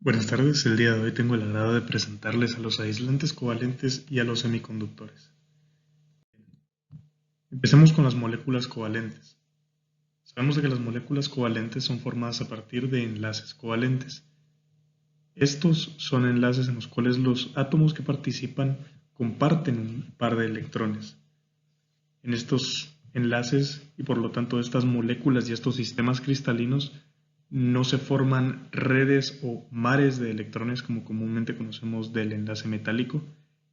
Buenas tardes, el día de hoy tengo el agrado de presentarles a los aislantes covalentes y a los semiconductores. Empecemos con las moléculas covalentes. Sabemos de que las moléculas covalentes son formadas a partir de enlaces covalentes. Estos son enlaces en los cuales los átomos que participan comparten un par de electrones. En estos enlaces y por lo tanto estas moléculas y estos sistemas cristalinos no se forman redes o mares de electrones como comúnmente conocemos del enlace metálico,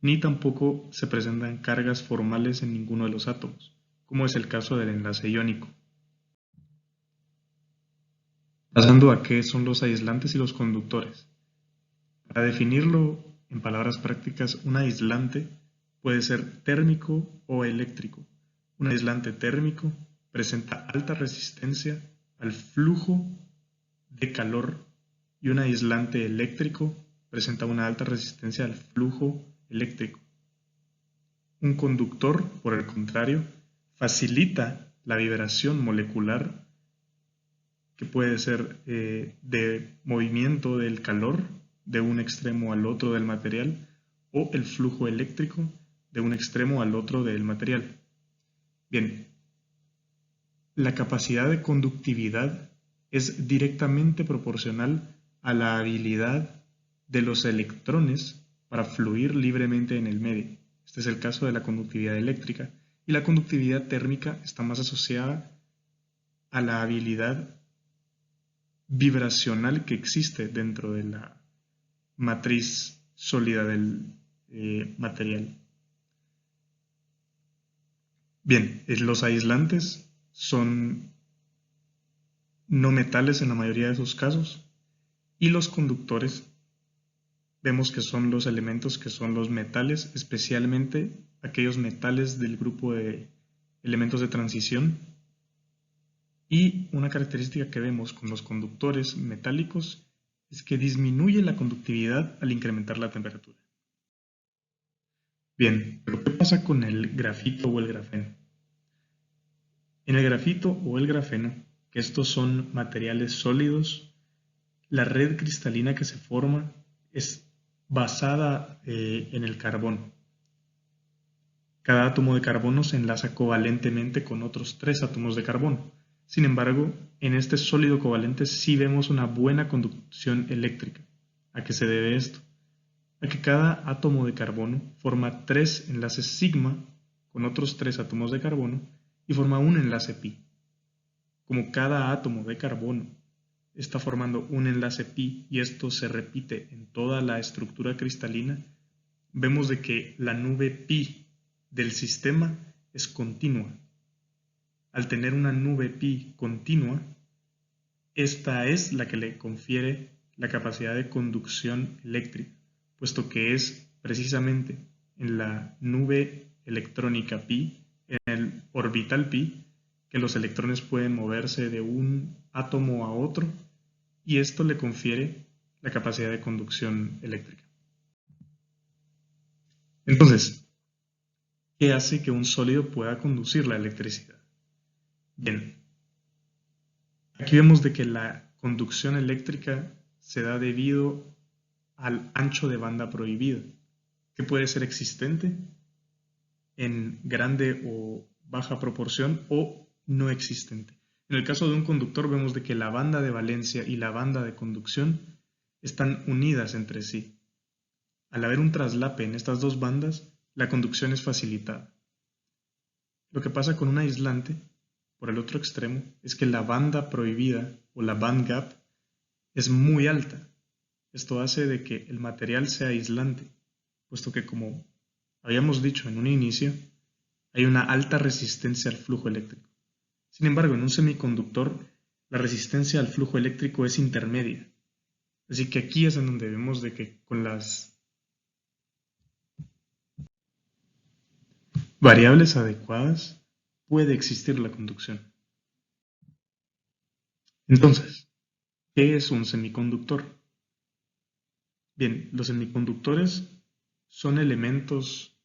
ni tampoco se presentan cargas formales en ninguno de los átomos, como es el caso del enlace iónico. Pasando a qué son los aislantes y los conductores. Para definirlo en palabras prácticas, un aislante puede ser térmico o eléctrico. Un aislante térmico presenta alta resistencia al flujo de calor y un aislante eléctrico presenta una alta resistencia al flujo eléctrico. Un conductor, por el contrario, facilita la vibración molecular que puede ser de movimiento del calor de un extremo al otro del material o el flujo eléctrico de un extremo al otro del material. Bien, la capacidad de conductividad es directamente proporcional a la habilidad de los electrones para fluir libremente en el medio. Este es el caso de la conductividad eléctrica. Y la conductividad térmica está más asociada a la habilidad vibracional que existe dentro de la matriz sólida del material. Bien, los aislantes son no metales en la mayoría de sus casos y los conductores vemos que son los elementos que son los metales, especialmente aquellos metales del grupo de elementos de transición. Y una característica que vemos con los conductores metálicos es que disminuye la conductividad al incrementar la temperatura. Bien, pero ¿qué pasa con el grafito o el grafeno? En el grafito o el grafeno, que estos son materiales sólidos, la red cristalina que se forma es basada en el carbono. Cada átomo de carbono se enlaza covalentemente con otros 3 átomos de carbono. Sin embargo, en este sólido covalente sí vemos una buena conducción eléctrica. ¿A qué se debe esto? A que cada átomo de carbono forma 3 enlaces sigma con otros 3 átomos de carbono y forma un enlace pi. Como cada átomo de carbono está formando un enlace pi y esto se repite en toda la estructura cristalina, vemos de que la nube pi del sistema es continua. Al tener una nube pi continua, esta es la que le confiere la capacidad de conducción eléctrica, puesto que es precisamente en la nube electrónica pi, en el orbital pi, que los electrones pueden moverse de un átomo a otro y esto le confiere la capacidad de conducción eléctrica. Entonces, ¿qué hace que un sólido pueda conducir la electricidad? Bien, aquí vemos de que la conducción eléctrica se da debido al ancho de banda prohibido, que puede ser existente en grande o baja proporción o no existente. En el caso de un conductor vemos de que la banda de valencia y la banda de conducción están unidas entre sí. Al haber un traslape en estas dos bandas, la conducción es facilitada. Lo que pasa con un aislante, por el otro extremo, es que la banda prohibida o la band gap es muy alta. Esto hace de que el material sea aislante, puesto que como habíamos dicho en un inicio, hay una alta resistencia al flujo eléctrico. Sin embargo, en un semiconductor, la resistencia al flujo eléctrico es intermedia. Así que aquí es en donde vemos de que con las variables adecuadas puede existir la conducción. Entonces, ¿qué es un semiconductor? Bien, los semiconductores son elementos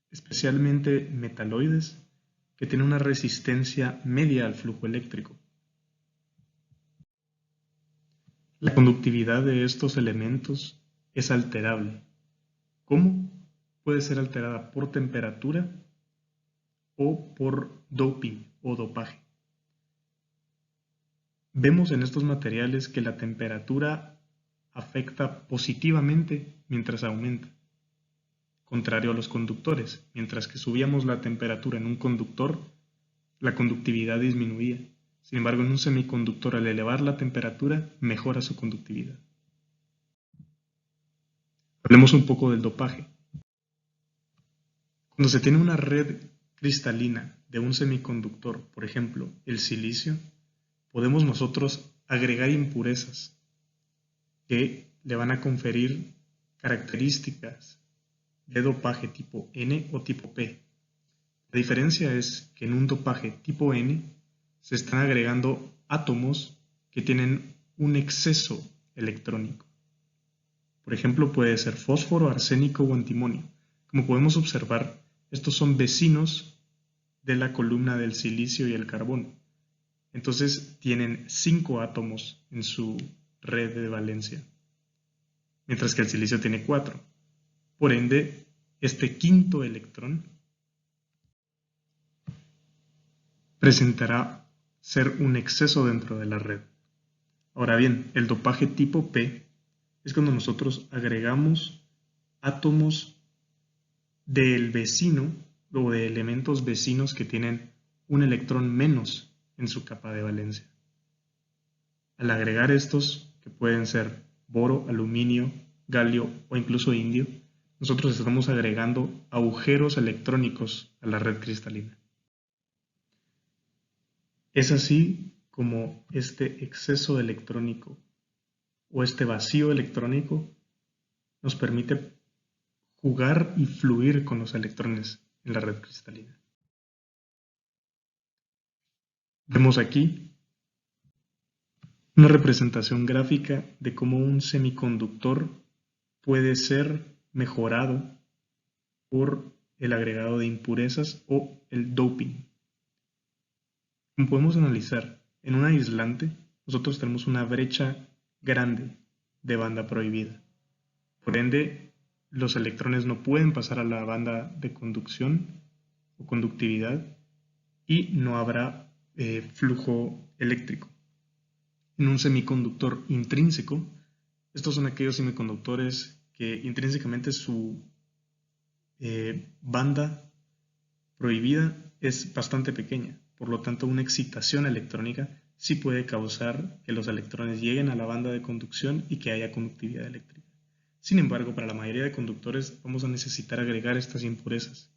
especialmente metaloides que tienen una resistencia media al flujo eléctrico. La conductividad de estos elementos es alterable. ¿Cómo? Puede ser alterada por temperatura o por doping o dopaje. Vemos en estos materiales que la temperatura afecta positivamente mientras aumenta, contrario a los conductores. Mientras que subíamos la temperatura en un conductor, la conductividad disminuía. Sin embargo, en un semiconductor, al elevar la temperatura, mejora su conductividad. Hablemos un poco del dopaje. Cuando se tiene una red cristalina de un semiconductor, por ejemplo, el silicio, podemos nosotros agregar impurezas que le van a conferir características de dopaje tipo N o tipo P. La diferencia es que en un dopaje tipo N se están agregando átomos que tienen un exceso electrónico. Por ejemplo, puede ser fósforo, arsénico o antimonio. Como podemos observar, estos son vecinos de la columna del silicio y el carbono. Entonces tienen 5 átomos en su red de valencia, mientras que el silicio tiene 4. Por ende, este quinto electrón presentará ser un exceso dentro de la red. Ahora bien, el dopaje tipo P es cuando nosotros agregamos átomos del vecino o de elementos vecinos que tienen un electrón menos en su capa de valencia. Al agregar estos, que pueden ser boro, aluminio, galio o incluso indio, nosotros estamos agregando agujeros electrónicos a la red cristalina. Es así como este exceso electrónico o este vacío electrónico nos permite jugar y fluir con los electrones en la red cristalina. Vemos aquí una representación gráfica de cómo un semiconductor puede ser mejorado por el agregado de impurezas o el doping. Como podemos analizar, en un aislante nosotros tenemos una brecha grande de banda prohibida. Por ende, los electrones no pueden pasar a la banda de conducción o conductividad y no habrá flujo eléctrico. En un semiconductor intrínseco, estos son aquellos semiconductores que intrínsecamente su banda prohibida es bastante pequeña. Por lo tanto, una excitación electrónica sí puede causar que los electrones lleguen a la banda de conducción y que haya conductividad eléctrica. Sin embargo, para la mayoría de conductores vamos a necesitar agregar estas impurezas.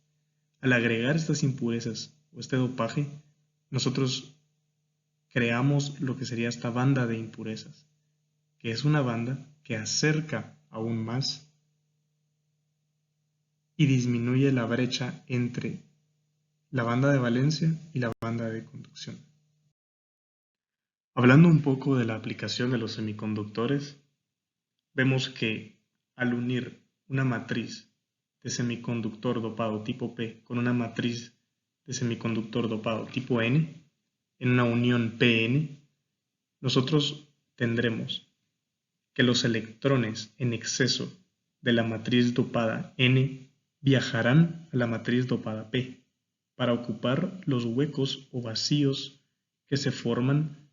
Al agregar estas impurezas o este dopaje, nosotros creamos lo que sería esta banda de impurezas, que es una banda que acerca aún más y disminuye la brecha entre la banda de valencia y la banda de conducción. Hablando un poco de la aplicación de los semiconductores, vemos que al unir una matriz de semiconductor dopado tipo P con una matriz de semiconductor dopado tipo N, en una unión PN, nosotros tendremos que los electrones en exceso de la matriz dopada N viajarán a la matriz dopada P para ocupar los huecos o vacíos que se forman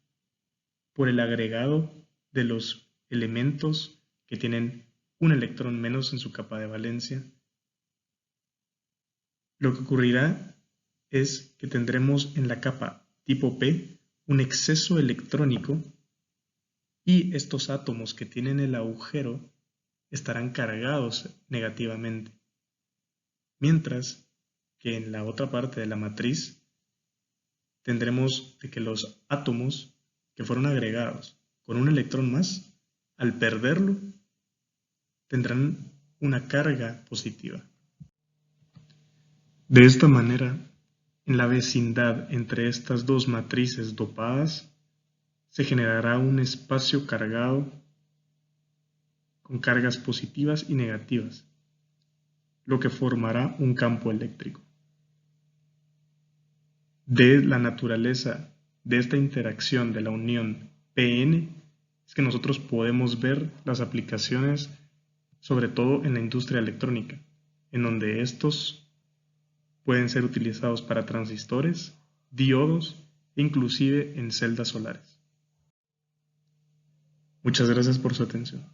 por el agregado de los elementos que tienen un electrón menos en su capa de valencia. Lo que ocurrirá es que tendremos en la capa tipo P un exceso electrónico y estos átomos que tienen el agujero estarán cargados negativamente, mientras que en la otra parte de la matriz tendremos de que los átomos que fueron agregados con un electrón más, al perderlo, tendrán una carga positiva. De esta manera, en la vecindad entre estas dos matrices dopadas, se generará un espacio cargado con cargas positivas y negativas, lo que formará un campo eléctrico. De la naturaleza de esta interacción de la unión PN es que nosotros podemos ver las aplicaciones, sobre todo en la industria electrónica, en donde estos pueden ser utilizados para transistores, diodos e inclusive en celdas solares. Muchas gracias por su atención.